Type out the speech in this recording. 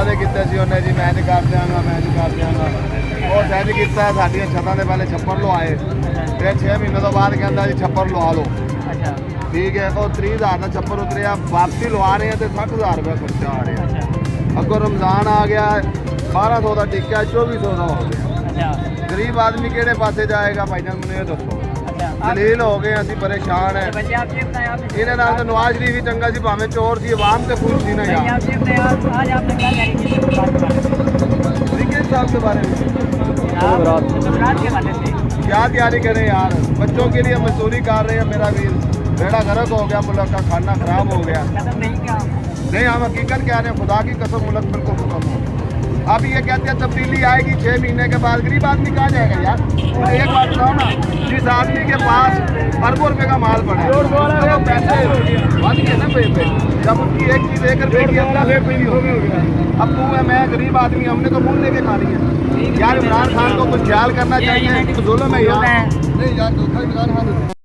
वादे किए सी उन्हें जी मैं नहीं कर देंगा मैं नहीं कर देंगा और सैज किया साडियां छतां दे पहले छप्पर लवाए फिर 6 महीने तो बाद कहता जी छप्पर लवा लो ठीक है और 30,000 का छप्पर उतरिया वापसी लवा रहे हैं तो 60,000 रुपया खर्चा आ रहा है अगो रमजान आ गया 1200 का टिक्का 2400 का हो गया गरीब आदमी केड़े पासे जाएगा भाई जान मैंने ये दसो दलील हो गए असं परेशान है इन्हें नाल तो नवाज शरीफ ही चंगा सी भावें चोर सी आवाम ते खुश थी ना यार क्रिकेट साहब के बारे में क्या तैयारी करें यार बच्चों के लिए मजदूरी कर रहे हैं मेरा वीर बेड़ा गर्क हो गया मुल्क का खाना खराब हो गया नहीं हम हकीकत कह रहे हैं खुदा की कसम मुल्क बिल्कुल खत्म हो अब ये कहते हैं तब्दीली आएगी 6 महीने के बाद गरीब आदमी कहाँ जाएगा यार एक बात बताओ ना जिस आदमी के पास अरबों रुपए का माल पड़ा है वो पैसे बन गए ना पे जब उनकी एक चीज़ एक रुपये की अपना रेट नहीं हो गया अब तू है मैं गरीब आदमी हमने तो मुँह लेके खानी है यार इमरान खान को कुछ ख्याल करना चाहिए जुल्म है यार नहीं यार